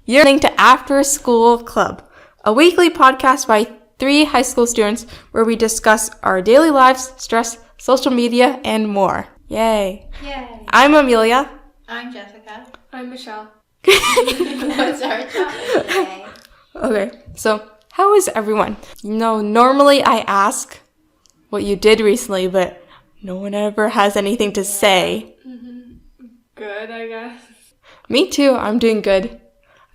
You're listening to After School Club, a weekly podcast by 3 high school students where we discuss our daily lives, stress, social media, and more. Yay. Yay. I'm Amelia. I'm Jessica. I'm Michelle. What's our topic today? Okay, so how is everyone? Normally I ask what you did recently, but no one ever has anything to say. Good, I guess. Me too, I'm doing good.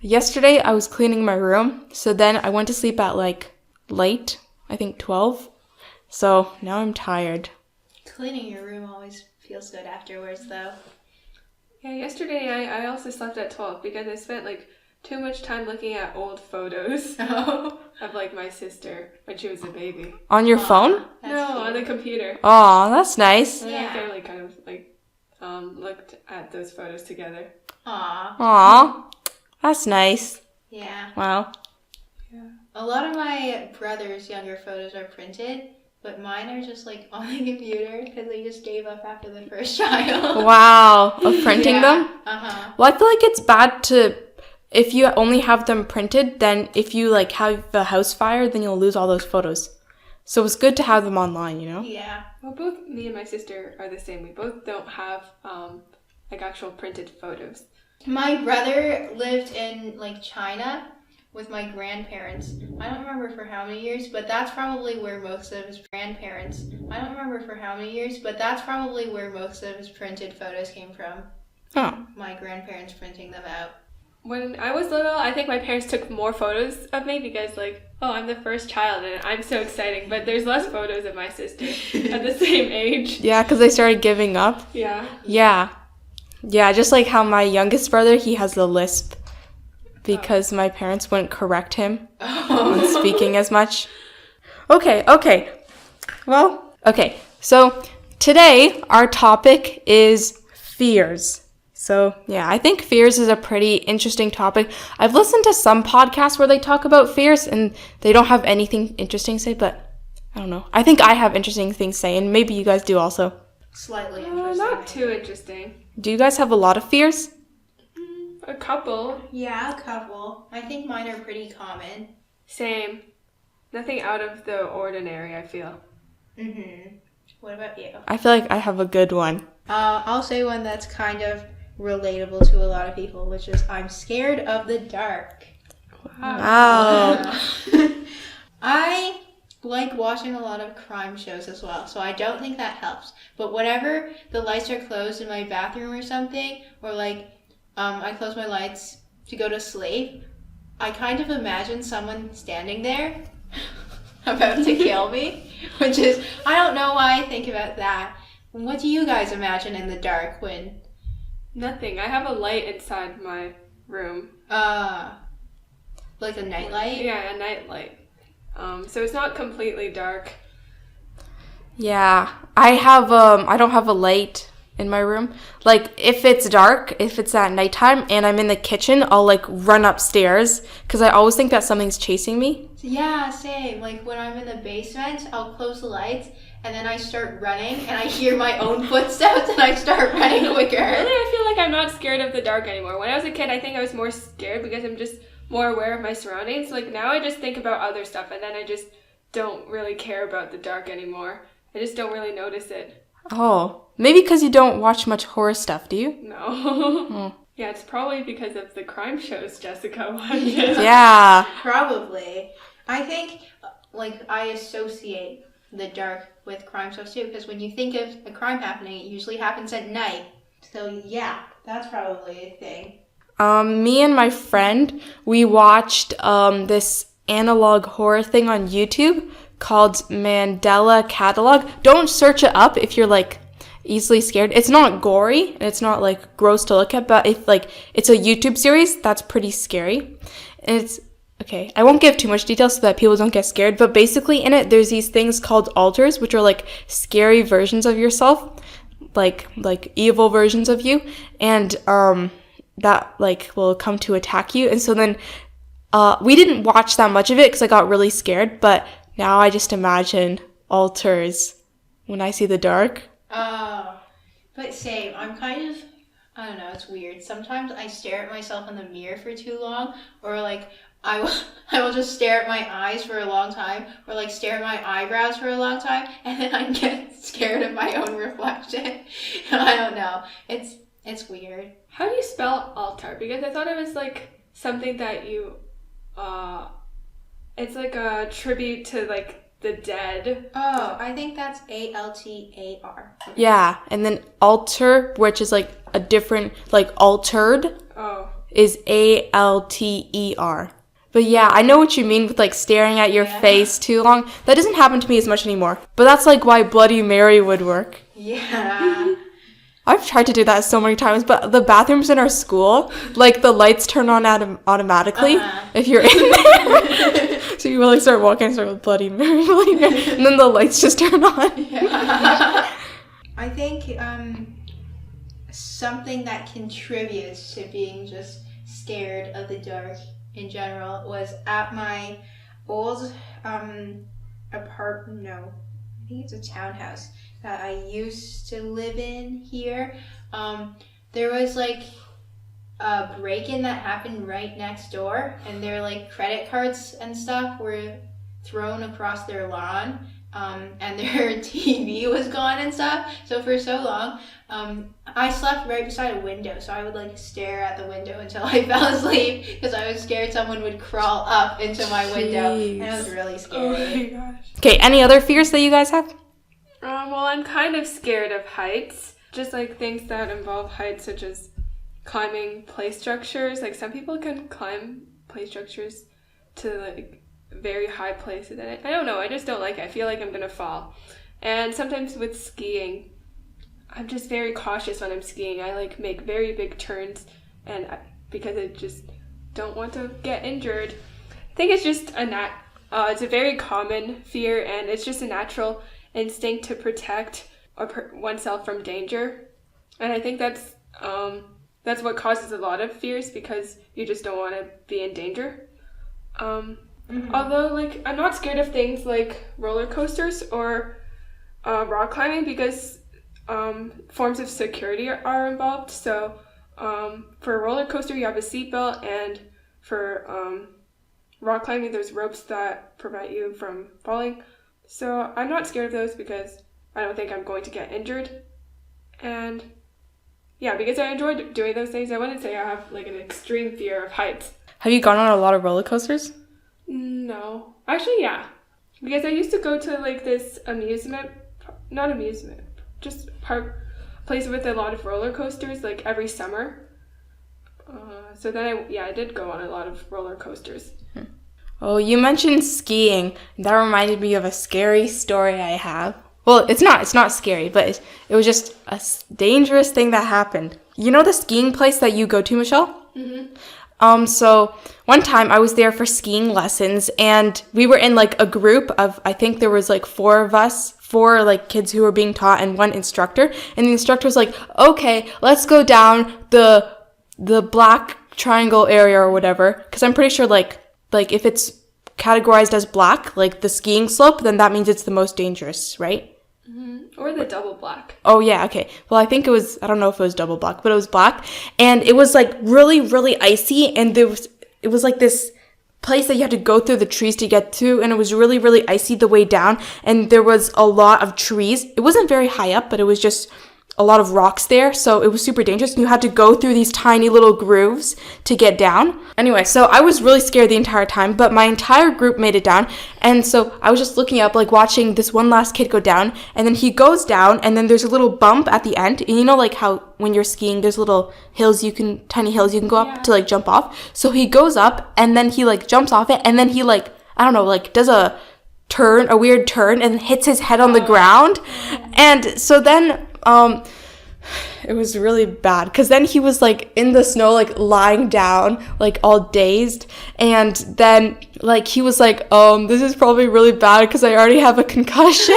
Yesterday I was cleaning my room, so then I went to sleep at late, I think 12. So now I'm tired. Cleaning your room always feels good afterwards, though. Yeah, yesterday I also slept at 12 because I spent too much time looking at old photos of my sister when she was a baby. On your phone? No, on the computer. Oh, that's nice. And Yeah. my family kind of looked at those photos together. Aw, that's nice. Yeah. Wow. Yeah. A lot of my brother's younger photos are printed, but mine are just on the computer because they just gave up after the first child. Wow, of printing them? Uh-huh. Well, I feel like it's bad if you only have them printed, then if you have a house fire, then you'll lose all those photos. So it's good to have them online, you know? Yeah. Well, both me and my sister are the same. We both don't have actual printed photos. My brother lived in China with my grandparents. I don't remember for how many years, but that's probably where most of his printed photos came from. Oh. My grandparents printing them out. When I was little, I think my parents took more photos of me because, I'm the first child and I'm so exciting. But there's less photos of my sister at the same age. Yeah, because they started giving up. Yeah. Yeah, just like how my youngest brother, he has the lisp because my parents wouldn't correct him on speaking as much. Okay. Well, okay. So today our topic is fears. So yeah, I think fears is a pretty interesting topic. I've listened to some podcasts where they talk about fears and they don't have anything interesting to say, but I don't know. I think I have interesting things to say, and maybe you guys do also. Slightly interesting. Not too interesting. Do you guys have a lot of fears? A couple. Yeah, a couple. I think mine are pretty common. Same. Nothing out of the ordinary, I feel. Mm-hmm. What about you? I feel like I have a good one. I'll say one that's kind of relatable to a lot of people, which is I'm scared of the dark. Wow. I like watching a lot of crime shows as well, so I don't think that helps. But whenever the lights are closed in my bathroom or something, or I close my lights to go to sleep, I kind of imagine someone standing there about to kill me, which is, I don't know why I think about that. What do you guys imagine in the dark when... Nothing. I have a light inside my room. Like a nightlight? Yeah, a night light. So it's not completely dark. Yeah, I don't have a light in my room. If it's dark, if it's at nighttime and I'm in the kitchen, I'll run upstairs because I always think that something's chasing me. Yeah, same. When I'm in the basement, I'll close the lights and then I start running and I hear my own footsteps and I start running quicker. Really, I feel like I'm not scared of the dark anymore. When I was a kid, I think I was more scared because I'm just more aware of my surroundings. Now I just think about other stuff and then I just don't really care about the dark anymore. I just don't really notice it. Oh, maybe because you don't watch much horror stuff, do you? No. Oh. Yeah, it's probably because of the crime shows Jessica watches. Yeah. Probably. I think, I associate the dark with crime shows too, because when you think of a crime happening, it usually happens at night. So yeah, that's probably a thing. Me and my friend, we watched this analog horror thing on YouTube called Mandela Catalog. Don't search it up if you're easily scared. It's not gory and it's not gross to look at, but if it's a YouTube series, that's pretty scary. And it's okay, I won't give too much detail so that people don't get scared, but basically in it there's these things called alters, which are scary versions of yourself, like evil versions of you, and that will come to attack you. And so then we didn't watch that much of it because I got really scared, but now I just imagine alters when I see the dark. But same. I'm kind of I don't know, it's weird. Sometimes I stare at myself in the mirror for too long, or like I will just stare at my eyes for a long time, or like stare at my eyebrows for a long time, and then I get scared of my own reflection. I don't know. It's weird. How do you spell altar? Because I thought it was like something that you, it's like a tribute to like the dead. Oh, I think that's ALTAR. Yeah, and then alter, which is like a different, like altered, is ALTER. But yeah, I know what you mean with like staring at your face too long. That doesn't happen to me as much anymore. But that's like why Bloody Mary would work. Yeah. I've tried to do that so many times, but the bathrooms in our school, like the lights turn on automatically if you're in there. So you really start walking and start with Bloody Mary, and then the lights just turn on. Yeah. I think something that contributes to being just scared of the dark in general was at my old apartment. No, I think it's a townhouse that I used to live in here. There was like a break-in that happened right next door, and their like credit cards and stuff were thrown across their lawn, and their TV was gone and stuff. So for so long, I slept right beside a window, so I would like stare at the window until I fell asleep because I was scared someone would crawl up into my window, and it was really scary. Oh my gosh. Okay, any other fears that you guys have? Well, I'm kind of scared of heights. Just like things that involve heights, such as climbing play structures. Like some people can climb play structures to like very high places, and I don't know, I just don't like it. I feel like I'm gonna fall. And sometimes with skiing, I'm just very cautious when I'm skiing. I like make very big turns, and because I just don't want to get injured. I think it's just it's a very common fear, and it's just a natural instinct to protect oneself from danger. And I think that's what causes a lot of fears, because you just don't want to be in danger. Although, like, I'm not scared of things like roller coasters or rock climbing, because forms of security are involved. So for a roller coaster, you have a seatbelt, and for rock climbing, there's ropes that prevent you from falling. So I'm not scared of those because I don't think I'm going to get injured. And yeah, because I enjoy doing those things, I wouldn't say I have like an extreme fear of heights. Have you gone on a lot of roller coasters? No. Actually, yeah. Because I used to go to like this just place with a lot of roller coasters like every summer. So then I did go on a lot of roller coasters. Oh, you mentioned skiing. That reminded me of a scary story I have. Well, it's not scary, but it was just a dangerous thing that happened. You know the skiing place that you go to, Michelle? Mm-hmm. So one time I was there for skiing lessons, and we were in like a group of, I think there was like four like kids who were being taught and one instructor. And the instructor was like, okay, let's go down the black triangle area or whatever. Because I'm pretty sure like if it's categorized as black, like the skiing slope, then that means it's the most dangerous, right? Mm-hmm. Or the double black. Oh, yeah, okay. Well, I think I don't know if it was double black, but it was black. And it was like really, really icy. And it was like this place that you had to go through the trees to get to. And it was really, really icy the way down. And there was a lot of trees. It wasn't very high up, but it was just a lot of rocks there, so it was super dangerous, and you had to go through these tiny little grooves to get down. Anyway, so I was really scared the entire time, but my entire group made it down, and so I was just looking up, like watching this one last kid go down, and then he goes down, and then there's a little bump at the end, and you know like how when you're skiing there's little tiny hills you can go up to like jump off. So he goes up, and then he like jumps off it, and then he like, I don't know, like does a weird turn, and hits his head on the ground. And so then it was really bad, because then he was like in the snow, like lying down, like all dazed, and then like he was like, this is probably really bad because I already have a concussion.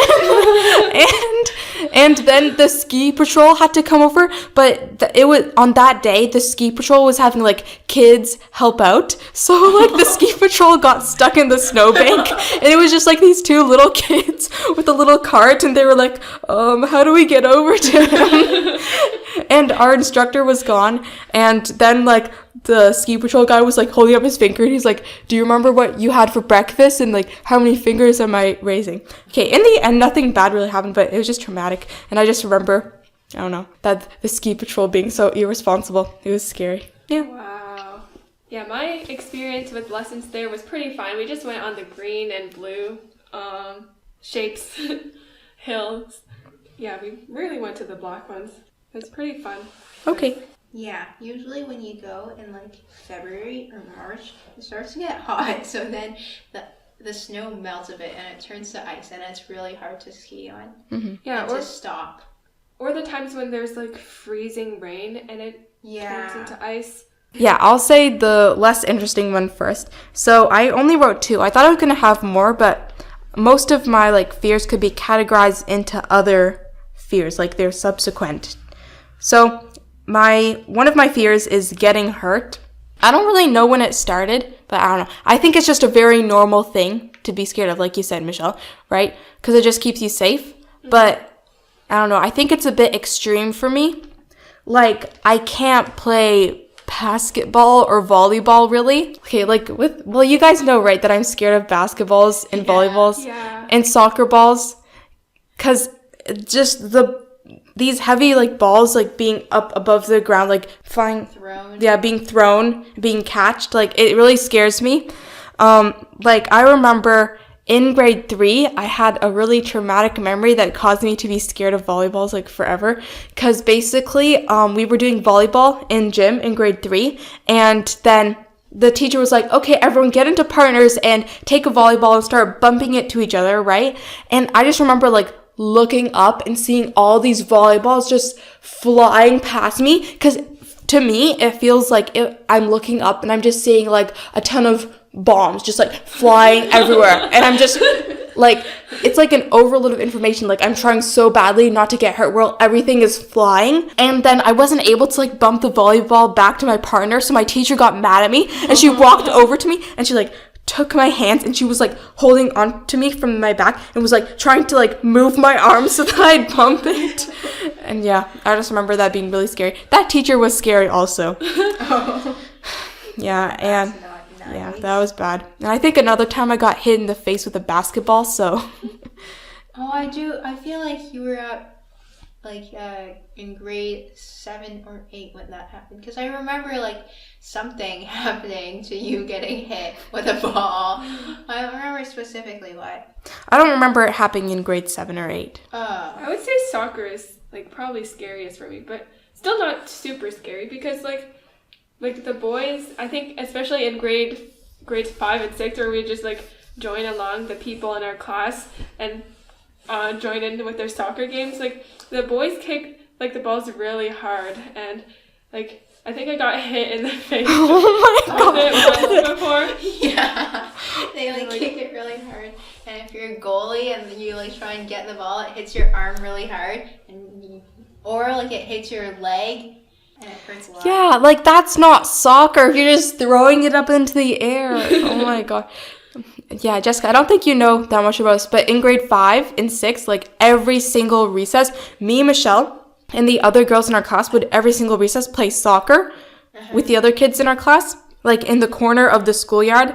And And then the ski patrol had to come over, but it was on that day the ski patrol was having like kids help out, so like the ski patrol got stuck in the snowbank, and it was just like these two little kids with a little cart, and they were like, how do we get over to him? And our instructor was gone, and then like the ski patrol guy was like holding up his finger, and he's like, do you remember what you had for breakfast, and like how many fingers am I raising? Okay, in the end nothing bad really happened, but it was just traumatic, and I just remember, I don't know, that the ski patrol being so irresponsible. It was scary. Yeah. Wow. Yeah, my experience with lessons there was pretty fine. We just went on the green and blue shapes, hills. Yeah, we really went to the black ones. It was pretty fun. Okay. Yeah, usually when you go in like February or March, it starts to get hot, so then the snow melts a bit and it turns to ice, and it's really hard to ski on. Mm-hmm. Yeah, or to stop. Or the times when there's like freezing rain and it turns into ice. Yeah, I'll say the less interesting one first. So I only wrote 2. I thought I was going to have more, but most of my like fears could be categorized into other fears, like they're subsequent. So one of my fears is getting hurt. I don't really know when it started, but I don't know. I think it's just a very normal thing to be scared of, like you said, Michelle, right? Because it just keeps you safe. But I don't know. I think it's a bit extreme for me. Like, I can't play basketball or volleyball, really. Okay, like you guys know, right, that I'm scared of basketballs and volleyballs and soccer balls. Because just these heavy like balls like being up above the ground, like flying, being thrown, being catched, like it really scares me. Like I remember in grade 3 I had a really traumatic memory that caused me to be scared of volleyballs like forever, because basically we were doing volleyball in gym in grade 3, and then the teacher was like, okay, everyone get into partners and take a volleyball and start bumping it to each other, right? And I just remember like looking up and seeing all these volleyballs just flying past me, because to me it feels like I'm looking up and I'm just seeing like a ton of bombs just like flying everywhere, and I'm just like, it's like an overload of information. Like I'm trying so badly not to get hurt while everything is flying, and then I wasn't able to like bump the volleyball back to my partner, so my teacher got mad at me and she walked over to me and she like took my hands and she was like holding on to me from my back and was like trying to like move my arms so that I'd bump it. And yeah, I just remember that being really scary. That teacher was scary also. Yeah, and Nice. yeah, that was bad. And I think another time I got hit in the face with a basketball, so. Oh, I do. I feel like you were at like in grade 7 or 8 when that happened, because I remember like something happening to you getting hit with a ball. I don't remember specifically what. I don't remember it happening in grade 7 or 8. I would say soccer is like probably scariest for me, but still not super scary, because like the boys, I think especially in grades 5 and 6, where we just like join along the people in our class and join in with their soccer games, like the boys kick like the balls really hard, and like I think I got hit in the face. Oh my god! Once before. Yeah, they like kick it really hard, and if you're a goalie and you like try and get the ball, it hits your arm really hard, or like it hits your leg. And it hurts a lot. Yeah, like that's not soccer. You're just throwing it up into the air. Oh my god. Yeah, Jessica, I don't think you know that much about this, but in grade 5 and 6, like every single recess, me, Michelle, and the other girls in our class would every single recess play soccer with the other kids in our class, like in the corner of the schoolyard.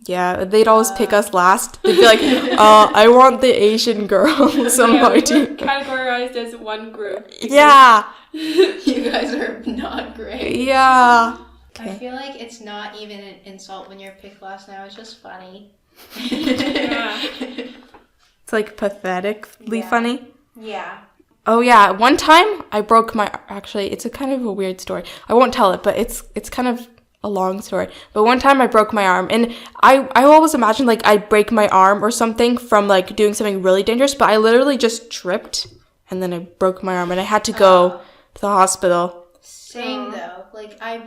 Yeah, they'd always pick us last. They'd be like, I want the Asian girls on my team. Categorized as one group. Yeah. You guys are not great. Yeah. Okay. I feel like it's not even an insult when you're picked last now. It's just funny. Yeah. It's like pathetically funny. Yeah. Oh yeah, one time I broke my, actually it's a kind of a weird story. I won't tell it, but it's kind of a long story. But one time I broke my arm, and I always imagined like I'd break my arm or something from like doing something really dangerous, but I literally just tripped and then I broke my arm and I had to go to the hospital. Same though. Like I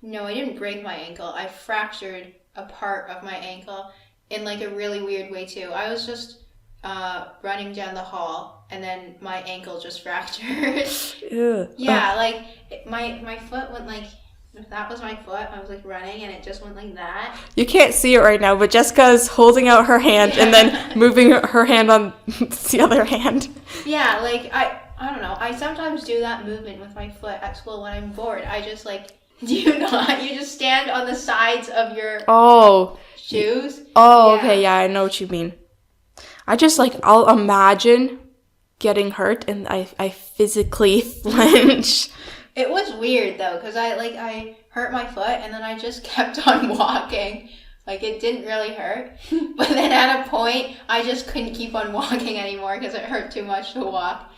didn't break my ankle. I fractured a part of my ankle in like a really weird way too. I was just running down the hall, and then my ankle just fractured. Ew. Yeah, like my foot went like, if that was my foot, I was like running and it just went like that. You can't see it right now, but Jessica's holding out her hand and then moving her hand on the other hand. Yeah, like I don't know. I sometimes do that movement with my foot at school when I'm bored. I just like, do you not? You just stand on the sides of your shoes. Oh, okay, yeah, I know what you mean. I just like, I'll imagine getting hurt and I physically flinch. It was weird though, because I hurt my foot and then I just kept on walking. Like, it didn't really hurt. But then at a point, I just couldn't keep on walking anymore because it hurt too much to walk.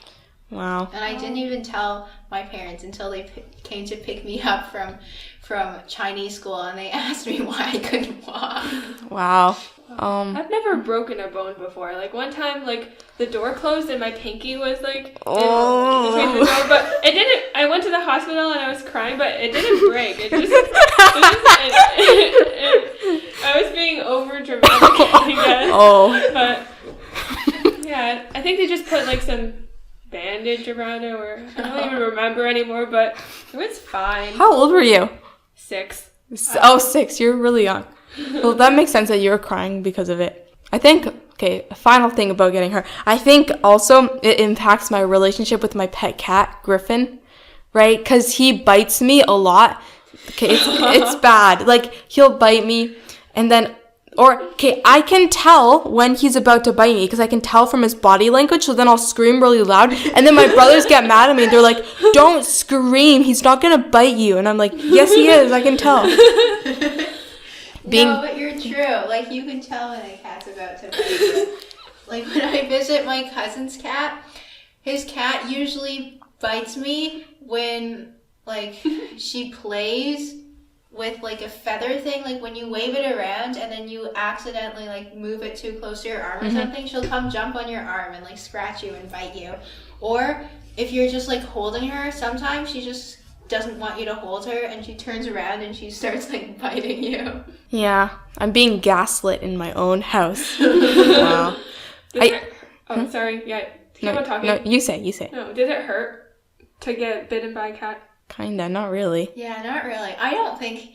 Wow. And I didn't even tell my parents until they came to pick me up from Chinese school, and they asked me why I couldn't walk. Wow. I've never broken a bone before. Like, one time, like, the door closed and my pinky was, like, between the door. But it didn't, I went to the hospital and I was crying, but it didn't break. I was being over dramatic, I guess. Oh. But, yeah, I think they just put, like, some bandage around it, or I don't even remember anymore, but it was fine. How old were you? 6. 6. You're really young. Well, that makes sense that you were crying because of it. I think, okay, a final thing about getting hurt. I think also it impacts my relationship with my pet cat, Griffin, right? Because he bites me a lot. Okay, it's bad. Like, he'll bite me and then, I can tell when he's about to bite me because I can tell from his body language, so then I'll scream really loud. And then my brothers get mad at me and they're like, don't scream, he's not going to bite you. And I'm like, yes, he is, I can tell. No, but you're true. Like, you can tell when a cat's about to bite you. Like, when I visit my cousin's cat, his cat usually bites me when, like, she plays with, like, a feather thing. Like, when you wave it around and then you accidentally, like, move it too close to your arm or something, she'll come jump on your arm and, like, scratch you and bite you. Or if you're just, like, holding her, sometimes she just doesn't want you to hold her and she turns around and she starts, like, biting you. Yeah, I'm being gaslit in my own house. Wow. Sorry. Yeah, keep on talking. No, you say. No, did it hurt to get bitten by a cat? Kinda, not really. Yeah, not really. I don't think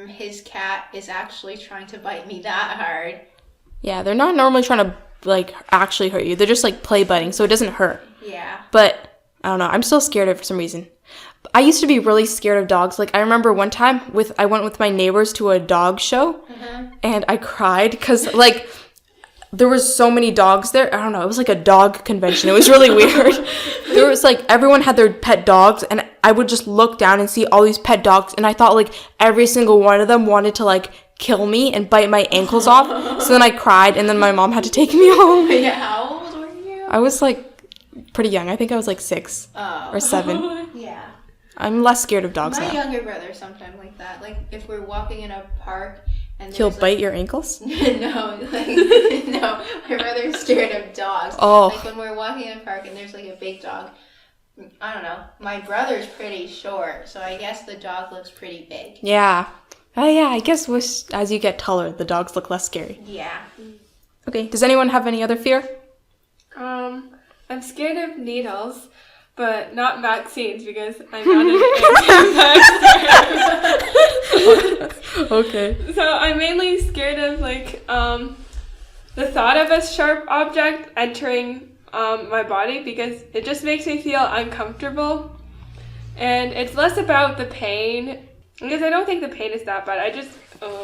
his cat is actually trying to bite me that hard. Yeah, they're not normally trying to, like, actually hurt you. They're just, like, play biting, so it doesn't hurt. Yeah. But, I don't know, I'm still scared of it for some reason. I used to be really scared of dogs. Like, I remember one time I went with my neighbors to a dog show, and I cried because, like, there was so many dogs there. I don't know. It was like a dog convention. It was really weird. There was, like, everyone had their pet dogs, and I would just look down and see all these pet dogs, and I thought, like, every single one of them wanted to, like, kill me and bite my ankles off. So then I cried, and then my mom had to take me home. Yeah, how old were you? I was, like, pretty young. I think I was, like, 6 or 7. Yeah. I'm less scared of dogs now. My younger brother sometimes like that. Like, if we're walking in a park and he'll like, bite your ankles? No, no. My brother's scared of dogs. Oh. Like, when we're walking in a park and there's, like, a big dog, I don't know. My brother's pretty short, so I guess the dog looks pretty big. Yeah. Oh, yeah, I guess as you get taller, the dogs look less scary. Yeah. Okay, does anyone have any other fear? I'm scared of needles, but not vaccines because I'm not an anti-vaxxer. Okay. So I'm mainly scared of, like, the thought of a sharp object entering my body because it just makes me feel uncomfortable. And it's less about the pain, because I don't think the pain is that bad. I just,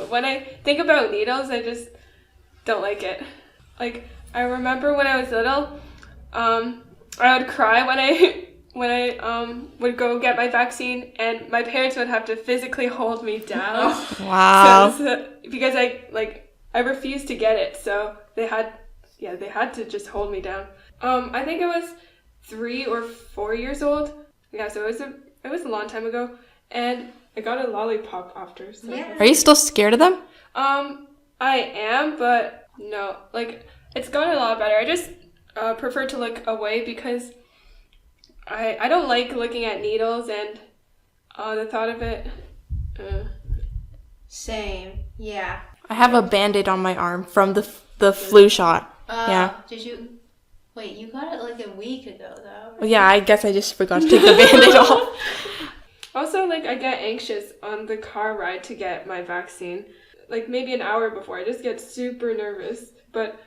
when I think about needles, I just don't like it. Like, I remember when I was little, I would cry when I would go get my vaccine, and my parents would have to physically hold me down. Wow. Because I refused to get it, so they had to just hold me down. I think I was 3 or 4 years old. Yeah, so it was a long time ago, and I got a lollipop after. So. Yeah. Are you still scared of them? I am, but no, like, it's gotten a lot better. I just prefer to look away because I don't like looking at needles, and the thought of it. Same. Yeah. I have a Band-Aid on my arm from the flu shot. Yeah. Did you? Wait, you got it like a week ago, though. Well, yeah, I guess I just forgot to take the Band-Aid off. Also, like, I get anxious on the car ride to get my vaccine. Like, maybe an hour before. I just get super nervous. But,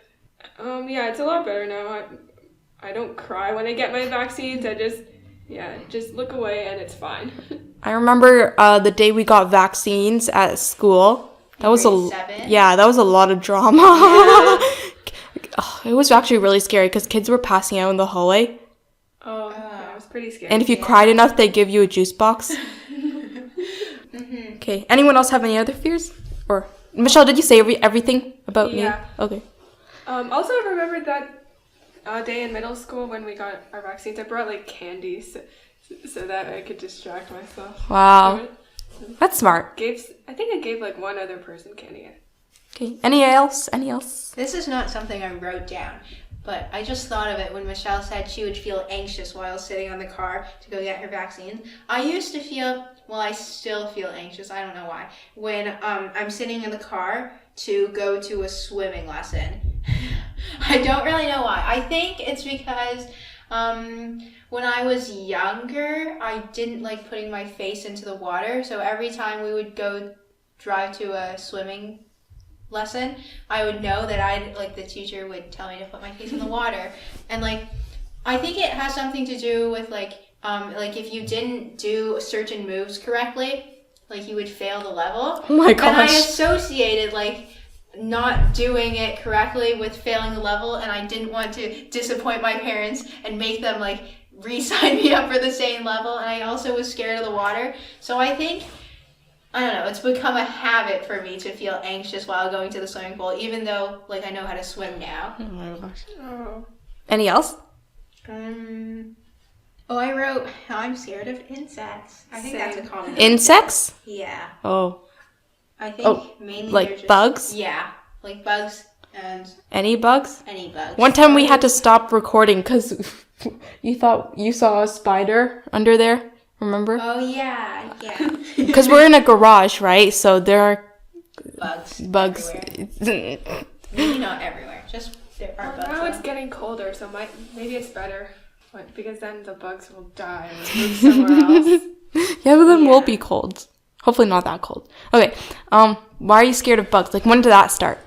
yeah, it's a lot better now. I don't cry when I get my vaccines. I just look away and it's fine. I remember the day we got vaccines at school. That was Grade 7? that was a lot of drama. Yeah. It was actually really scary because kids were passing out in the hallway. Oh, yeah, it was pretty scary. And if you cried enough, they give you a juice box. Okay. Anyone else have any other fears? Or Michelle, did you say everything about me? Okay. Also, I remember that day in middle school when we got our vaccines. I brought like candy so that I could distract myself. Wow. That's smart. I think I gave like one other person candy. Okay. Any else? This is not something I wrote down, but I just thought of it when Michelle said she would feel anxious while sitting on the car to go get her vaccine. I used to feel, well, I still feel anxious, I don't know why, when I'm sitting in the car to go to a swimming lesson. I don't really know why. I think it's because when I was younger, I didn't like putting my face into the water, so every time we would go drive to a swimming lesson, I would know that the teacher would tell me to put my face in the water. And I think it has something to do with if you didn't do certain moves correctly, you would fail the level. Oh my gosh. And I associated not doing it correctly with failing the level, and I didn't want to disappoint my parents and make them re-sign me up for the same level, and I also was scared of the water. So I think, I don't know, it's become a habit for me to feel anxious while going to the swimming pool, even though I know how to swim now. Oh my gosh. Oh. Any else? I wrote, I'm scared of insects. I think that's a common Insects? Yeah. Oh. I think mainly they're just, bugs? Yeah, bugs and Any bugs? any bugs. One time we had to stop recording because you thought you saw a spider under there. Remember? Oh, yeah. Because we're in a garage, right? So there are bugs. everywhere. Maybe not everywhere. Just there are bugs. Now it's getting colder, so maybe it's better. Because then the bugs will die and move somewhere else. Yeah, but then we'll be cold. Hopefully not that cold. Okay. Why are you scared of bugs? When did that start?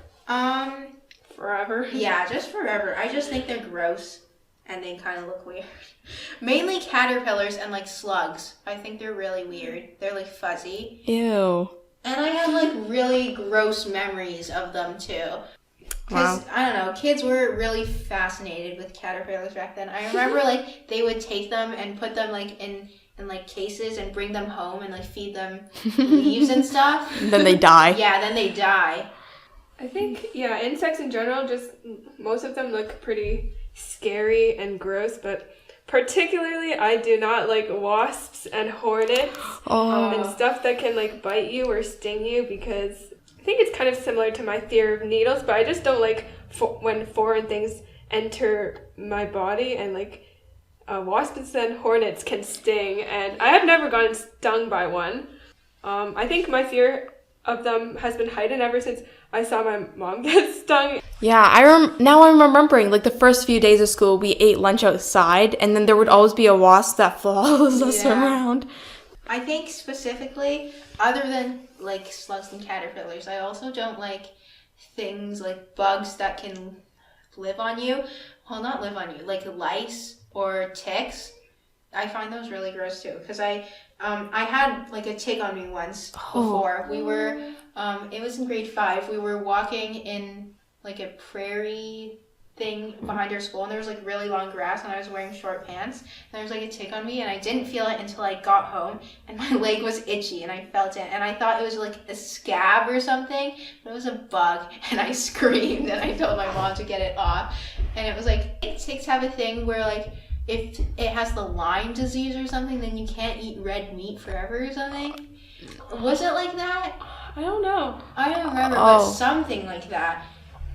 Forever. Yeah, just forever. I just think they're gross and they kind of look weird. Mainly caterpillars and slugs. I think they're really weird. They're fuzzy. Ew. And I have really gross memories of them too. Because, I don't know, kids were really fascinated with caterpillars back then. I remember they would take them and put them in cases and bring them home and feed them leaves and stuff. And then they die. Yeah, then they die. I think, insects in general, just most of them look pretty scary and gross, but particularly I do not like wasps and hornets and stuff that can bite you or sting you, because I think it's kind of similar to my fear of needles, but I just don't like when foreign things enter my body, and wasps and hornets can sting, and I have never gotten stung by one. I think my fear of them has been heightened ever since I saw my mom get stung. Yeah, now I'm remembering, the first few days of school, we ate lunch outside, and then there would always be a wasp that follows us around. I think specifically, other than slugs and caterpillars, I also don't like things bugs that can live on you. Well, not live on you, lice or ticks. I find those really gross too, because I had a tick on me once before. We were it was in grade 5. We were walking in a prairie thing behind our school, and there was really long grass, and I was wearing short pants, and there was a tick on me, and I didn't feel it until I got home, and my leg was itchy, and I felt it, and I thought it was a scab or something, but it was a bug, and I screamed, and I told my mom to get it off. And it was ticks have a thing where if it has the Lyme disease or something, then you can't eat red meat forever or something. Was it like that? I don't know. I don't remember, but something like that.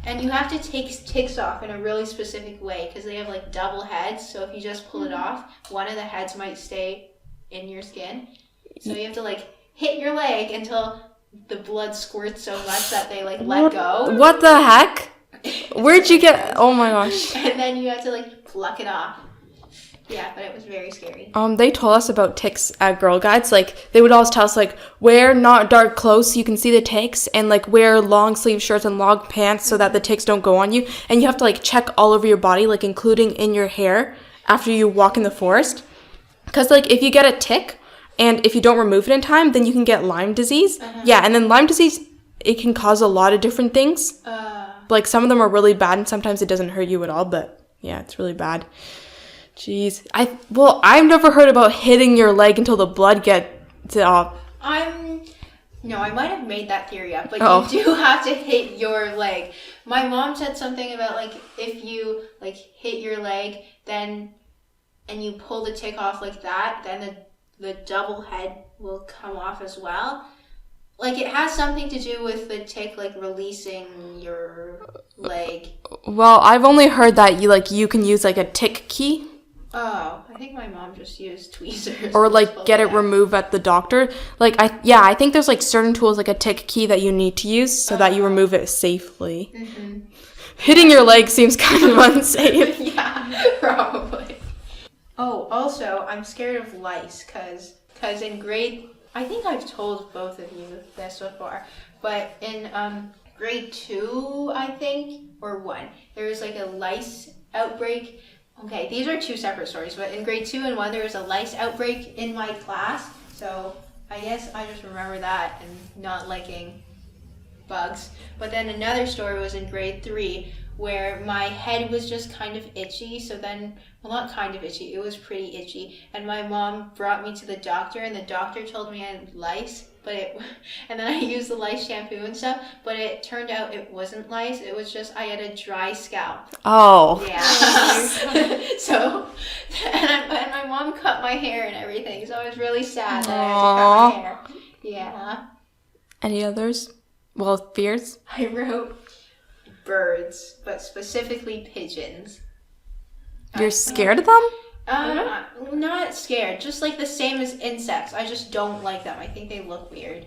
And you have to take ticks off in a really specific way, because they have double heads. So if you just pull it off, one of the heads might stay in your skin. So you have to hit your leg until the blood squirts so much that they let go. What the heck? Where'd you get? Oh my gosh. And then you have to like pluck it off. Yeah, but it was very scary. They told us about ticks at Girl Guides. Like, they would always tell us, like, wear not dark clothes so you can see the ticks, and, like, wear long sleeve shirts and long pants so that the ticks don't go on you. And you have to, like, check all over your body, like, including in your hair after you walk in the forest. Because, like, if you get a tick, and if you don't remove it in time, then you can get Lyme disease. Yeah, and then Lyme disease, it can cause a lot of different things. Like, some of them are really bad, and sometimes it doesn't hurt you at all, but, yeah, it's really bad. Jeez. I've never heard about hitting your leg until the blood gets off. No, I might have made that theory up, but Oh. you do have to hit your leg. My mom said something about, like, if you, like, hit your leg, then, and you pull the tick off like that, then the double head will come off as well. Like, it has something to do with the tick, like, releasing your leg. Well, I've only heard that you can use, like, a tick key. Oh, I think my mom just used tweezers. Or, like, get it removed at the doctor. Like, I think there's, like, certain tools, like a tick key that you need to use so that you remove it safely. Mm-hmm. Hitting your leg seems kind of unsafe. Yeah, probably. Oh, also, I'm scared of lice because in grade... I think I've told both of you this before, but in grade 2, I think, or 1, there was, like, a lice outbreak. Okay, these are 2 separate stories, but in grade 2 and 1, there was a lice outbreak in my class, so I guess I just remember that and not liking bugs. But then another story was in grade 3, where my head was just kind of itchy, so then, well, not kind of itchy, it was pretty itchy, and my mom brought me to the doctor, and the doctor told me I had lice, and then I used the lice shampoo and stuff, but it turned out it wasn't lice, it was just I had a dry scalp. Oh. Yeah. So, and my mom cut my hair and everything, so I was really sad that I had to cut my hair. Yeah. Any others? Well, fears? I wrote birds, but specifically pigeons. You're scared of them? Not scared, just like the same as insects. I just don't like them. I think they look weird.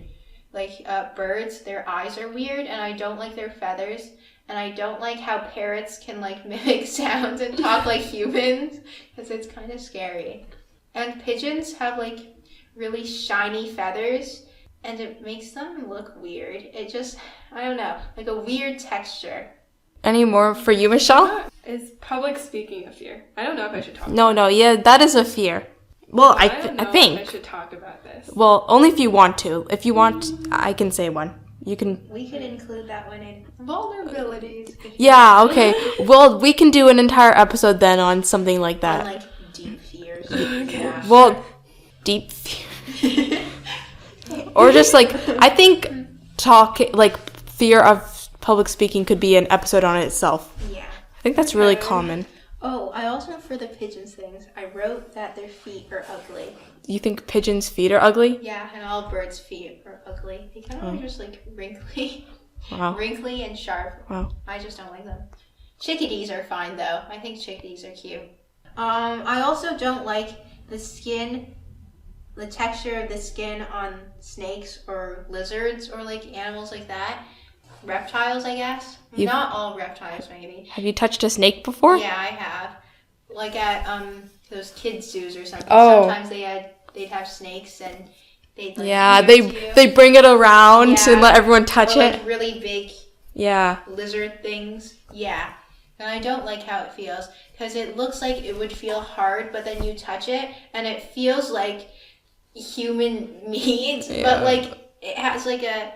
Like birds, their eyes are weird, and I don't like their feathers. And I don't like how parrots can like mimic sounds and talk like humans, because it's kind of scary. And pigeons have like really shiny feathers, and it makes them look weird. It just, I don't know, like a weird texture. Any more for you, Michelle? Is public speaking a fear? I don't know if I should talk No, yeah, that is a fear. Well, I don't know think. if I should talk about this. Well, only if you want to. If you want, I can say one. You can. We could include that one in vulnerabilities. Yeah, okay. Well, we can do an entire episode then on something like that. On like deep fears. Okay. Well, deep fear. Or just like, I think fear of public speaking could be an episode on itself. Yeah. I think that's really common. Oh, I also, for the pigeons things, I wrote that their feet are ugly. You think pigeons' feet are ugly? Yeah, and all birds' feet are ugly. They kind of are just like wrinkly. Wow. Wrinkly and sharp. Wow. I just don't like them. Chickadees are fine though. I think chickadees are cute. I also don't like the texture of the skin on snakes or lizards or like animals like that. Reptiles, I guess. Not all reptiles, maybe. Have you touched a snake before? Yeah, I have. Like at those kids' zoos or something. Oh. Sometimes they'd have snakes and they'd like Yeah, give it to you. they bring it around Yeah. and let everyone touch Or, it. like really big Yeah. lizard things. Yeah. And I don't like how it feels because it looks like it would feel hard, but then you touch it and it feels like human meat, but like it has like a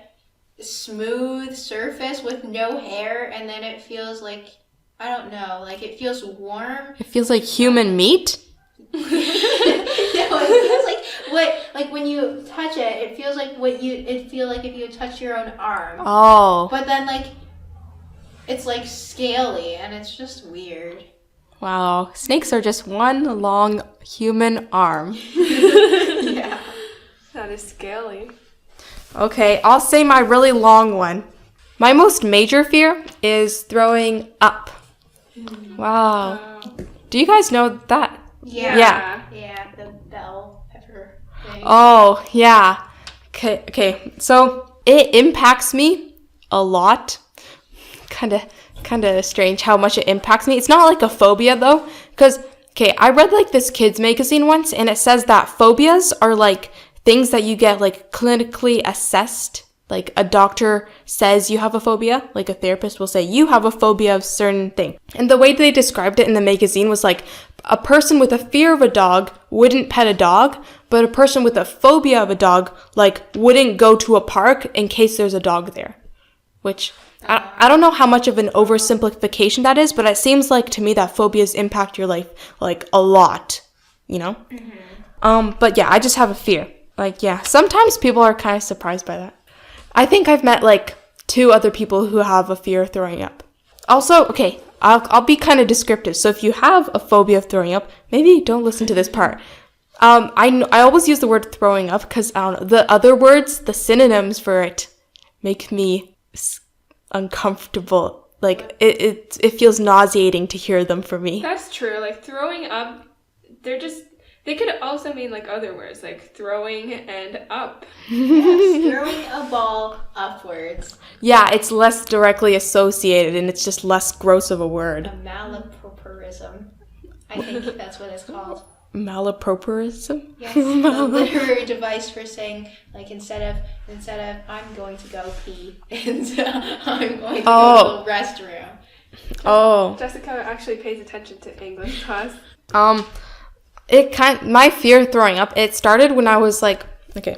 smooth surface with no hair, and then it feels like, I don't know, like it feels warm. It feels like human meat? No, it feels like when you touch it, it feels like it'd feel like if you touch your own arm. Oh. But then like it's like scaly and it's just weird. Wow. Snakes are just one long human arm. Yeah. That is scaly. Okay, I'll say my really long one. My most major fear is throwing up. Wow. Do you guys know that? Yeah. Yeah, the bell pepper thing. Oh, yeah. Okay. So it impacts me a lot. Kind of kind of strange how much it impacts me. It's not like a phobia though, because okay, I read like this kids magazine once, and it says that phobias are like things that you get like clinically assessed. Like a doctor says you have a phobia, like a therapist will say you have a phobia of certain thing. And the way they described it in the magazine was like a person with a fear of a dog wouldn't pet a dog, but a person with a phobia of a dog like wouldn't go to a park in case there's a dog there. Which I don't know how much of an oversimplification that is, but it seems like to me that phobias impact your life like a lot, you know? But yeah, I just have a fear. Like, yeah, sometimes people are kind of surprised by that. I think I've met like 2 other people who have a fear of throwing up. Also, okay, I'll be kind of descriptive. So if you have a phobia of throwing up, maybe don't listen to this part. I always use the word throwing up because I don't know, the other words, the synonyms for it, make me uncomfortable. Like it feels nauseating to hear them for me. That's true. Like throwing up, they could also mean like other words, like throwing and up. Yes, throwing a ball upwards. Yeah, it's less directly associated and it's just less gross of a word. A malapropism. I think that's what it's called. Malapropism? Yes, a literary device for saying like instead of I'm going to go pee, and I'm going to go to the restroom. Oh. Jessica actually pays attention to English class. My fear of throwing up, it started when I was like, okay,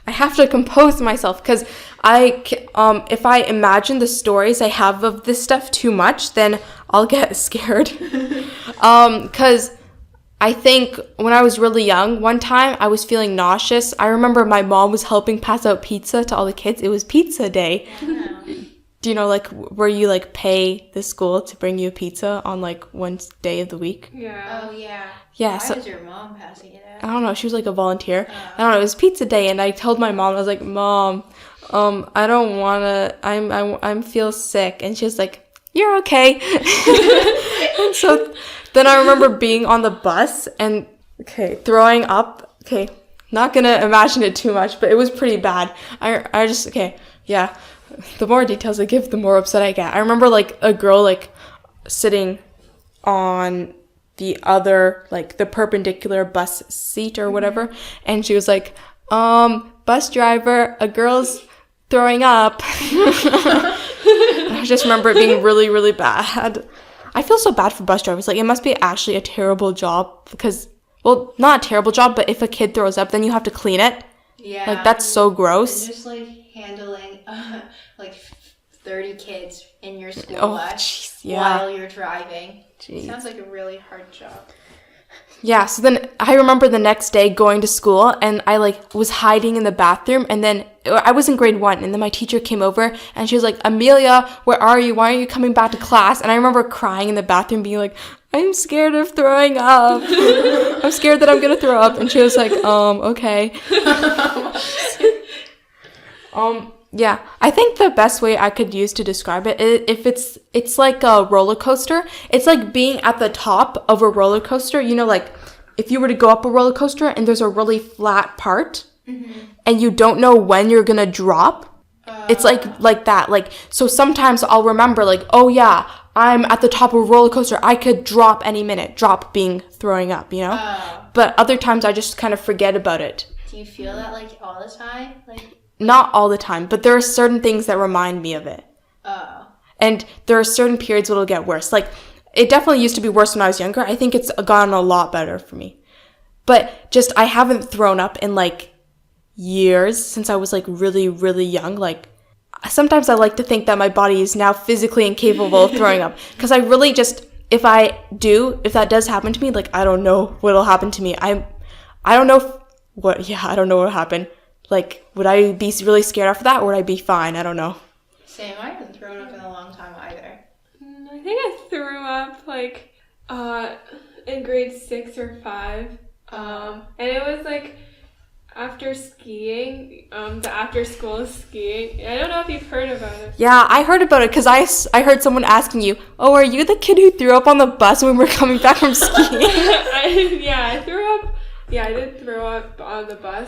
I have to compose myself because if I imagine the stories I have of this stuff too much, then I'll get scared. Because I think when I was really young, one time I was feeling nauseous. I remember my mom was helping pass out pizza to all the kids. It was pizza day. Yeah. Do you know, like, where you, like, pay the school to bring you pizza on, like, one day of the week? Yeah. Oh, yeah. Yeah, Why so was your mom passing it out? I don't know. She was, like, a volunteer. I don't know. It was pizza day, and I told my mom, I was like, Mom, I don't want to, I feel sick. And she was like, you're okay. And so then I remember being on the bus and, okay, throwing up. Okay, not going to imagine it too much, but it was pretty bad. I just, okay, yeah. The more details I give, the more upset I get. I remember, like, a girl, like, sitting on the other, like, the perpendicular bus seat or whatever, and she was like, bus driver, a girl's throwing up. I just remember it being really, really bad. I feel so bad for bus drivers. Like, it must be actually a terrible job because, well, not a terrible job, but if a kid throws up, then you have to clean it. Yeah. Like, that's so gross. And just, like, handling, like, 30 kids in your school bus while you're driving. Jeez. Sounds like a really hard job. Yeah, so then I remember the next day going to school and I like was hiding in the bathroom and then I was in grade 1 and then my teacher came over and she was like, Amelia, where are you? Why are you coming back to class? And I remember crying in the bathroom being like, I'm scared of throwing up. I'm scared that I'm going to throw up. And she was like, okay. Yeah, I think the best way I could use to describe it is if it's like a roller coaster. It's like being at the top of a roller coaster. You know, like if you were to go up a roller coaster and there's a really flat part and you don't know when you're going to drop. It's like that. Like, so sometimes I'll remember like, oh yeah, I'm at the top of a roller coaster. I could drop any minute. Drop being throwing up, you know? But other times I just kind of forget about it. Do you feel that like all the time? Like, not all the time, but there are certain things that remind me of it. Oh. And there are certain periods where it'll get worse. Like, it definitely used to be worse when I was younger. I think it's gotten a lot better for me. But just, I haven't thrown up in, like, years since I was, like, really, really young. Like, sometimes I like to think that my body is now physically incapable of throwing up. Because I really just, if that does happen to me, like, I don't know what'll happen to me. I don't know I don't know what'll happen. Like, would I be really scared after that, or would I be fine? I don't know. Same. I haven't thrown up in a long time either. I think I threw up, like, in grade 6 or 5. And it was, like, after skiing, the after-school skiing. I don't know if you've heard about it. Yeah, I heard about it because I heard someone asking you, oh, are you the kid who threw up on the bus when we were coming back from skiing? I threw up. Yeah, I did throw up on the bus.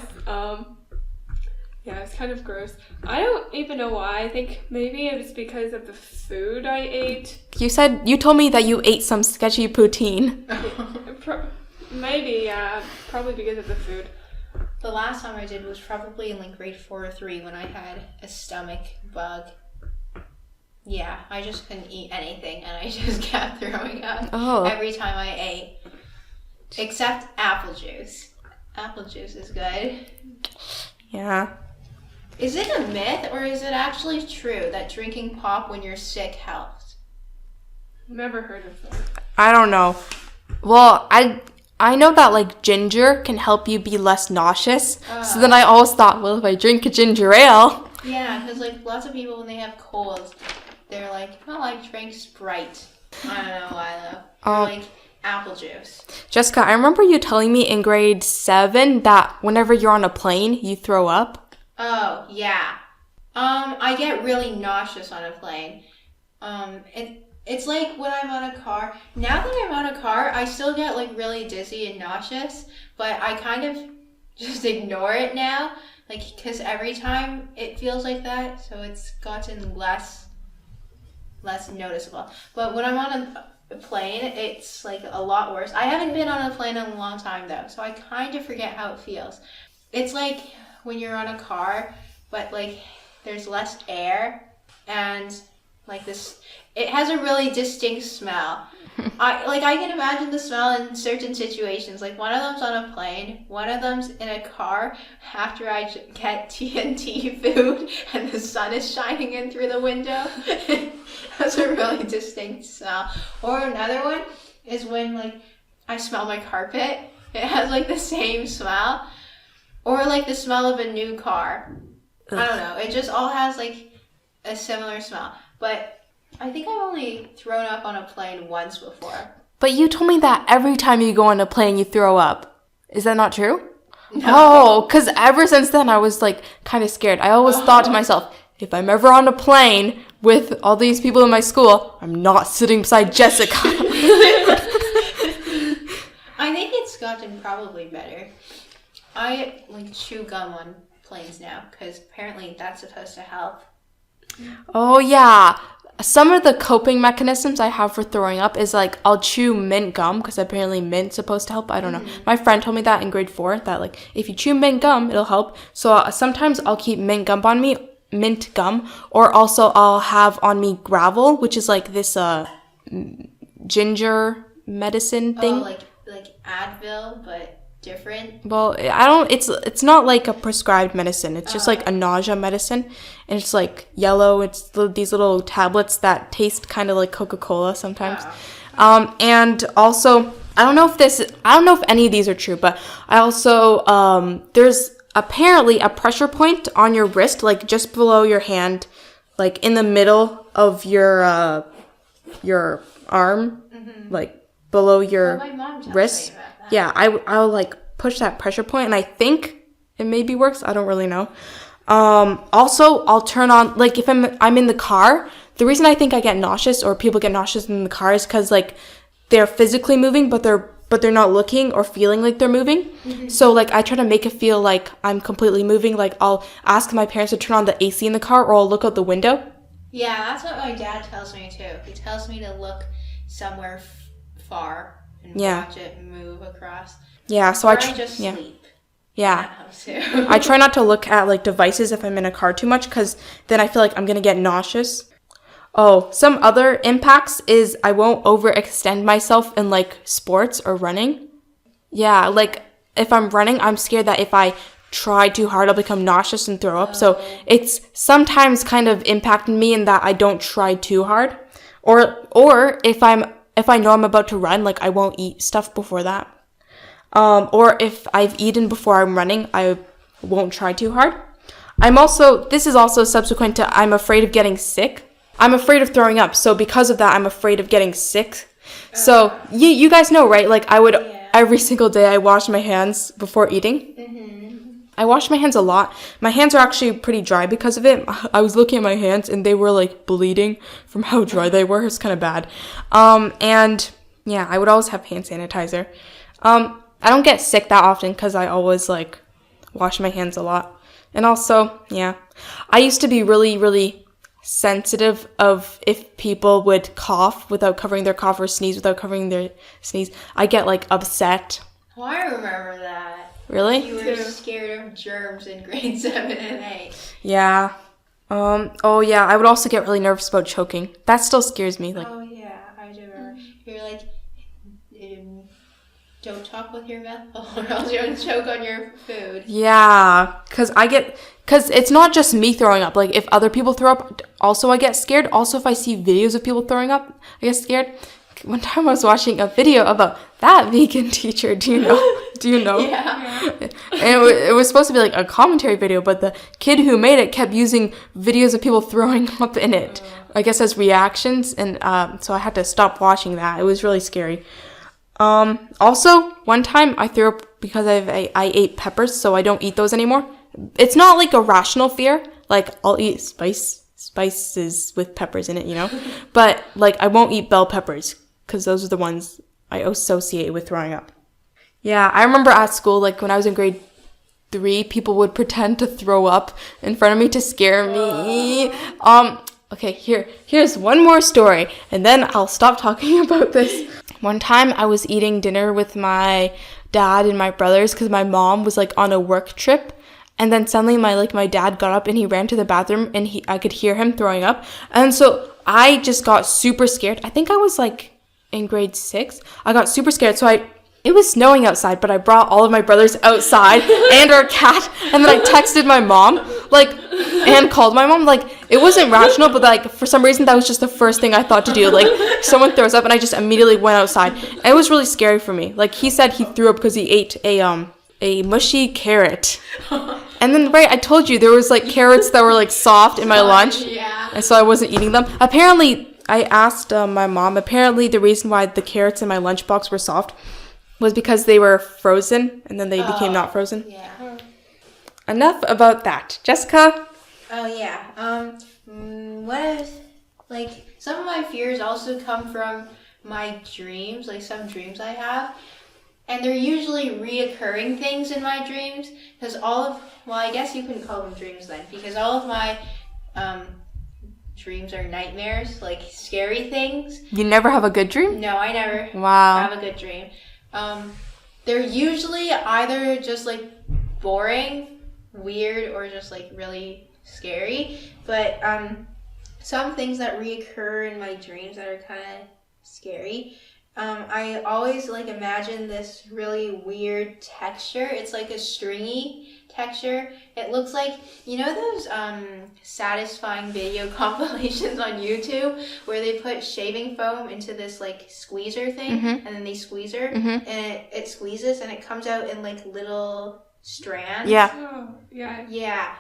Yeah, it's kind of gross. I don't even know why. I think maybe it was because of the food I ate. You told me that you ate some sketchy poutine. Maybe, yeah. Probably because of the food. The last time I did was probably in like grade 4 or 3 when I had a stomach bug. Yeah, I just couldn't eat anything and I just kept throwing up every time I ate. Except apple juice. Apple juice is good. Yeah. Is it a myth or is it actually true that drinking pop when you're sick helps? Never heard of that. I don't know. Well, I know that like ginger can help you be less nauseous. So then I always thought, well, if I drink a ginger ale. Yeah, because like lots of people when they have colds, they're like, oh, I drank Sprite. I don't know why though. Or like apple juice. Jessica, I remember you telling me in grade 7 that whenever you're on a plane, you throw up. Oh, yeah. I get really nauseous on a plane. It's like when I'm on a car. Now that I'm on a car, I still get like really dizzy and nauseous, but I kind of just ignore it now, like because every time it feels like that, so it's gotten less noticeable. But when I'm on a plane, it's like a lot worse. I haven't been on a plane in a long time though, so I kind of forget how it feels. It's like when you're on a car, but like there's less air and like this, it has a really distinct smell. I can imagine the smell in certain situations. Like one of them's on a plane, one of them's in a car after I get TNT food and the sun is shining in through the window. That's a really distinct smell. Or another one is when like I smell my carpet. It has like the same smell. Or like the smell of a new car. I don't know. It just all has like a similar smell. But I think I've only thrown up on a plane once before. But you told me that every time you go on a plane, you throw up. Is that not true? No. Oh, because ever since then, I was like kind of scared. I always thought to myself, if I'm ever on a plane with all these people in my school, I'm not sitting beside Jessica. I think it's gotten probably better. I like chew gum on planes now because apparently that's supposed to help. Oh, yeah. Some of the coping mechanisms I have for throwing up is like I'll chew mint gum because apparently mint's supposed to help. I don't know. My friend told me that in grade 4 that like if you chew mint gum, it'll help. So sometimes I'll keep mint gum on me, or also I'll have on me gravel, which is like this ginger medicine thing. Oh, like Advil, but different. Well, it's not like a prescribed medicine. It's just like a nausea medicine, and it's like yellow. It's these little tablets that taste kind of like Coca-Cola sometimes. And also I don't know if any of these are true, but I also there's apparently a pressure point on your wrist, like just below your hand, like in the middle of your arm, like below your wrist. Yeah, I'll like push that pressure point, and I think it maybe works. I don't really know. Also, I'll turn on, like if I'm in the car. The reason I think I get nauseous or people get nauseous in the car is because like they're physically moving, but they're not looking or feeling like they're moving. So like I try to make it feel like I'm completely moving. Like I'll ask my parents to turn on the AC in the car, or I'll look out the window. Yeah, that's what my dad tells me too. He tells me to look somewhere far and watch it move across. Yeah, so I just sleep. Yeah. I try not to look at like devices if I'm in a car too much, because then I feel like I'm gonna get nauseous. Oh, some other impacts is I won't overextend myself in like sports or running. Yeah, like if I'm running, I'm scared that if I try too hard, I'll become nauseous and throw up. So it's sometimes kind of impacting me in that I don't try too hard. Or if I know I'm about to run, like I won't eat stuff before that. Or if I've eaten before I'm running, I won't try too hard. This is also subsequent to I'm afraid of getting sick. I'm afraid of throwing up. So because of that, I'm afraid of getting sick. So you guys know, right? Like every single day I wash my hands before eating. I wash my hands a lot. My hands are actually pretty dry because of it. I was looking at my hands and they were like bleeding from how dry they were. It's kind of bad. And yeah, I would always have hand sanitizer. I don't get sick that often because I always like wash my hands a lot. And also, yeah, I used to be really, really sensitive of if people would cough without covering their cough or sneeze without covering their sneeze. I get like upset. Oh, I remember that. Really? You were scared of germs in grade 7 and 8. Yeah. Oh yeah, I would also get really nervous about choking. That still scares me. Like, Oh yeah, I do remember. You're like, don't talk with your mouth or else you're gonna choke on your food. yeah, cause it's not just me throwing up. Like if other people throw up, also I get scared. Also if I see videos of people throwing up, I get scared. One time I was watching a video about that vegan teacher. Do you know? Yeah. And it was supposed to be like a commentary video, but the kid who made it kept using videos of people throwing up in it, I guess as reactions, and so I had to stop watching that. It was really scary. Also, one time I threw up because I ate peppers, so I don't eat those anymore. It's not like a rational fear. Like I'll eat spices with peppers in it, you know, but like I won't eat bell peppers because those are the ones I associate with throwing up. Yeah, I remember at school, like when I was in grade 3, people would pretend to throw up in front of me to scare me. Okay, here's one more story, and then I'll stop talking about this. One time I was eating dinner with my dad and my brothers because my mom was like on a work trip, and then suddenly my dad got up and he ran to the bathroom and I could hear him throwing up, and so I just got super scared. I think I was like in grade 6. I got super scared, so it was snowing outside, but I brought all of my brothers outside and our cat, and then I texted my mom, like, and called my mom. Like, it wasn't rational, but like for some reason that was just the first thing I thought to do. Like, someone throws up and I just immediately went outside. And it was really scary for me. Like, he said he threw up because he ate a mushy carrot. And then, right, I told you there was like carrots that were like soft in my lunch. Yeah. And so I wasn't eating them. Apparently, I asked my mom, apparently the reason why the carrots in my lunchbox were soft was because they were frozen and then they became not frozen. Yeah. Enough about that. Jessica? Oh yeah. What if, like, some of my fears also come from my dreams, like some dreams I have, and they're usually reoccurring things in my dreams, because I guess you couldn't call them dreams then, because all of my dreams are nightmares, like scary things. You never have a good dream? No, I never Wow. have a good dream. They're usually either just like boring, weird, or just like really scary. But some things that reoccur in my dreams that are kind of scary. I always like imagine this really weird texture. It's like a stringy texture. It looks like, you know those satisfying video compilations on YouTube where they put shaving foam into this like squeezer thing, and then they squeeze her, and it squeezes and it comes out in like little strands. Yeah. Oh, yeah. Yeah.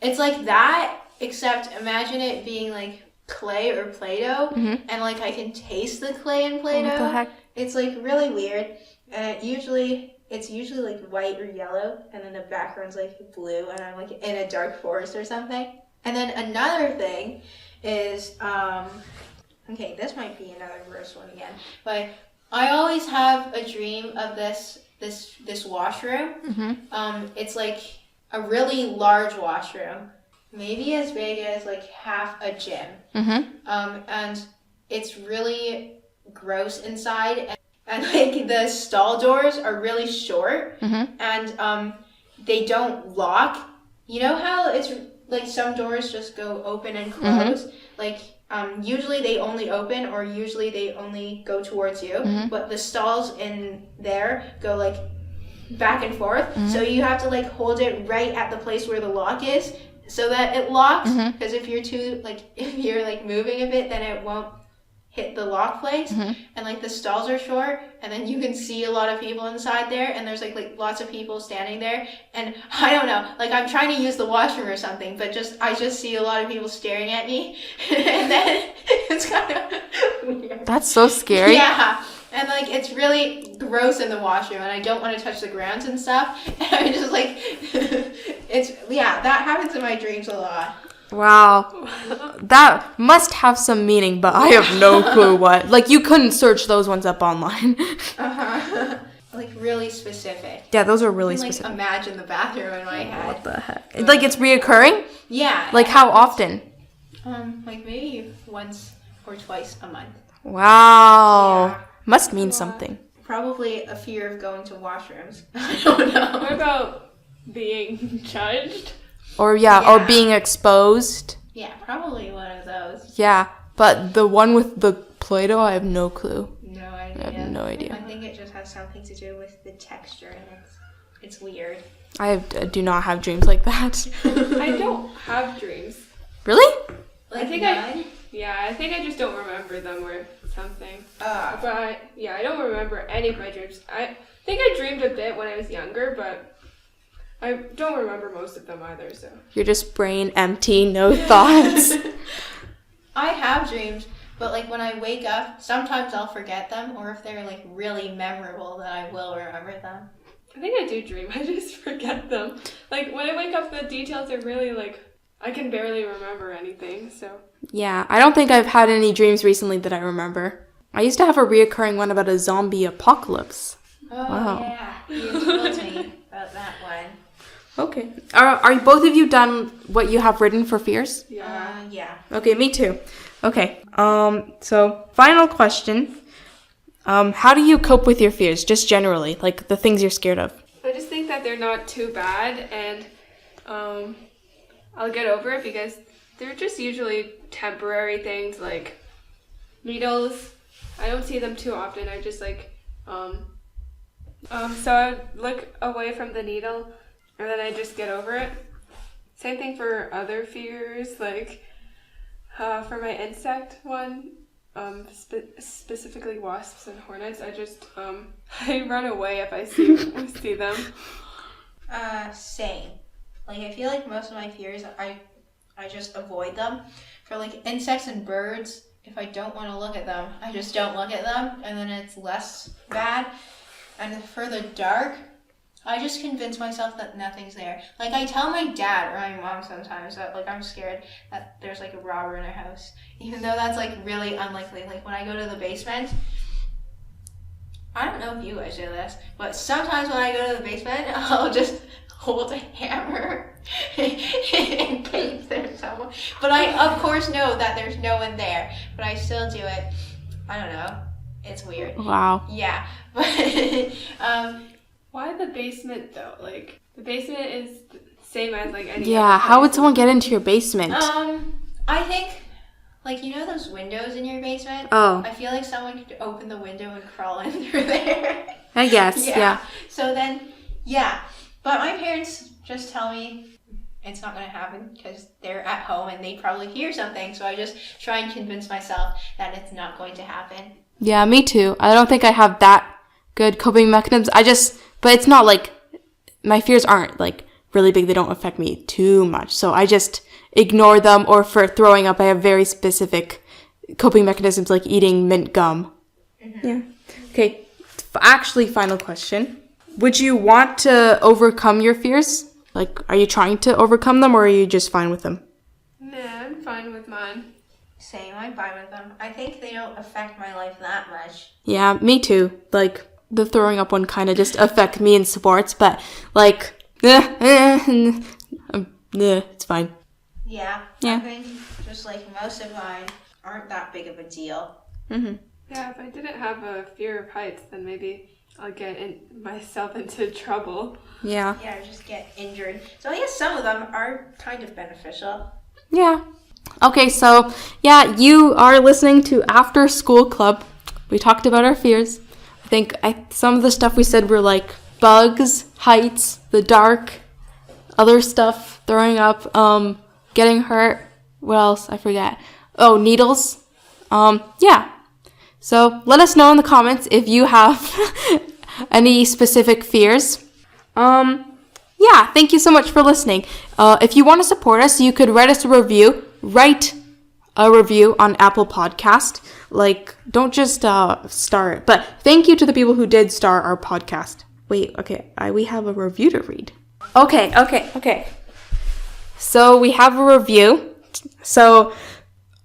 It's like that, except imagine it being like clay or Play-Doh, and like I can taste the clay and Play-Doh. What the heck? It's like really weird, and it's usually like white or yellow, and then the background's like blue, and I'm like in a dark forest or something. And then another thing is, okay, this might be another gross one again, but I always have a dream of this washroom. It's like a really large washroom, maybe as big as like half a gym. And it's really gross inside, and like the stall doors are really short, and they don't lock. You know how it's like some doors just go open and close? Like usually they only open, or usually they only go towards you, but the stalls in there go like back and forth, so you have to like hold it right at the place where the lock is so that it locks, because if you're like moving a bit, then it won't hit the lock place. And like the stalls are short, and then you can see a lot of people inside there, and there's like lots of people standing there, and I don't know, like I'm trying to use the washroom or something, but I just see a lot of people staring at me, and then it's kind of weird. That's so scary. Yeah. And like it's really gross in the washroom, and I don't want to touch the grounds and stuff. And I'm just like, that happens in my dreams a lot. Wow. That must have some meaning, but I have no clue what. Like, you couldn't search those ones up online. Like really specific. Yeah, those are really I can, specific. imagine the bathroom in my head. What the heck? Like, it's reoccurring? Yeah. Like, how often? Like maybe once or twice a month. Wow. Yeah. Must mean something. Probably a fear of going to washrooms. I don't know. What about being judged? Or being exposed. Yeah, probably one of those. Yeah, but the one with the Play-Doh, I have no clue. No idea. I have no idea. I think it just has something to do with the texture, and it's weird. I do not have dreams like that. I don't have dreams. Really? Like I think none? I think I just don't remember them or something. Ah. But I don't remember any of my dreams. I think I dreamed a bit when I was younger, but I don't remember most of them either. So You're just brain empty, no thoughts. I have dreams, but like when I wake up, sometimes I'll forget them, or if they're like really memorable, then I will remember them. I think I do dream. I just forget them. Like when I wake up, the details are really like I can barely remember anything. So Yeah, I don't think I've had any dreams recently that I remember. I used to have a reoccurring one about a zombie apocalypse. Oh, Wow. yeah. You told me about that one. Okay. Are both of you done what you have written for fears? yeah. Yeah. Okay, me too. Okay. So final question. How do you cope with your fears, just generally, like the things you're scared of? I just think that they're not too bad, and I'll get over it because they're just usually temporary things like needles. I don't see them too often. I just like so I look away from the needle and then I just get over it. Same thing for other fears, like for my insect one, specifically wasps and hornets. I just I run away if I see them. Same. Like I feel like most of my fears, I just avoid them. For like insects and birds, if I don't want to look at them, I just don't look at them, and then it's less bad. And for the dark, I just convince myself that nothing's there. Like I tell my dad or my mom sometimes that like I'm scared that there's like a robber in our house, even though that's like really unlikely. Like when I go to the basement, I don't know if you guys do this, but sometimes when I go to the basement, I'll just hold a hammer in case there's someone. But I, of course, know that there's no one there, but I still do it. I don't know. It's weird. Wow. Yeah. But, Why the basement though? Like the basement is same as like any Yeah, other how would place. someone get into your basement? I think, like, you know those windows in your basement? Oh. I feel like someone could open the window and crawl in through there. I guess, yeah. So then, yeah. But my parents just tell me it's not going to happen because they're at home and they probably hear something. So I just try and convince myself that it's not going to happen. Yeah, me too. I don't think I have that good coping mechanisms. But it's not like, my fears aren't like really big. They don't affect me too much. So I just ignore them, or for throwing up, I have very specific coping mechanisms like eating mint gum. Mm-hmm. Yeah. Okay. Actually, final question. Would you want to overcome your fears? Like, are you trying to overcome them, or are you just fine with them? Nah, I'm fine with mine. Same, I'm fine with them. I think they don't affect my life that much. Yeah, me too. Like, the throwing up one kind of just affect me in sports, but like, it's fine. Yeah. Yeah. I think just like most of mine aren't that big of a deal. Mm-hmm. Yeah, if I didn't have a fear of heights, then maybe I'll get myself into trouble. Yeah. Yeah, or just get injured. So I guess some of them are kind of beneficial. Yeah. Okay, so yeah, you are listening to After School Club. We talked about our fears. I think some of the stuff we said were like bugs, heights, the dark, other stuff, throwing up, getting hurt. What else? I forget. Oh, needles. Yeah. So let us know in the comments if you have any specific fears. Yeah, thank you so much for listening. If you want to support us, you could write a review on Apple Podcast. Like, don't just star it. But thank you to the people who did star our podcast. Wait, okay, we have a review to read. Okay. So we have a review. So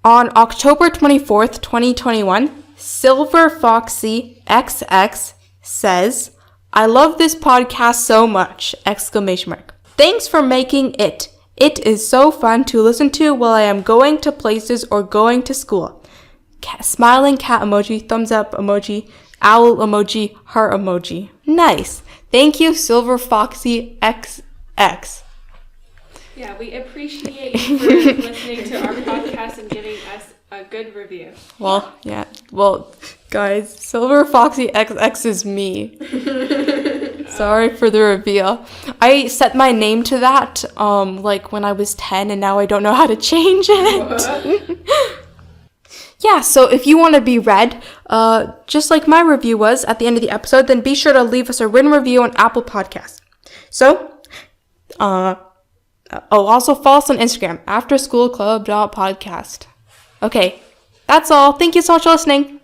on October 24th, 2021, Silver Foxy XX says, I love this podcast so much! Exclamation mark. Thanks for making it. It is so fun to listen to while I am going to places or going to school. Smiling cat emoji, thumbs up emoji, owl emoji, heart emoji. Nice. Thank you, Silver Foxy XX. Yeah, we appreciate you for listening to our podcast and giving us a good review. Well, yeah. Well, guys, Silver Foxy XX is me. Sorry for the reveal. I set my name to that like when I was 10, and now I don't know how to change it. Yeah, so if you want to be read, just like my review was at the end of the episode, then be sure to leave us a written review on Apple Podcasts. So, also follow us on Instagram, afterschoolclub.podcast. Okay, that's all. Thank you so much for listening.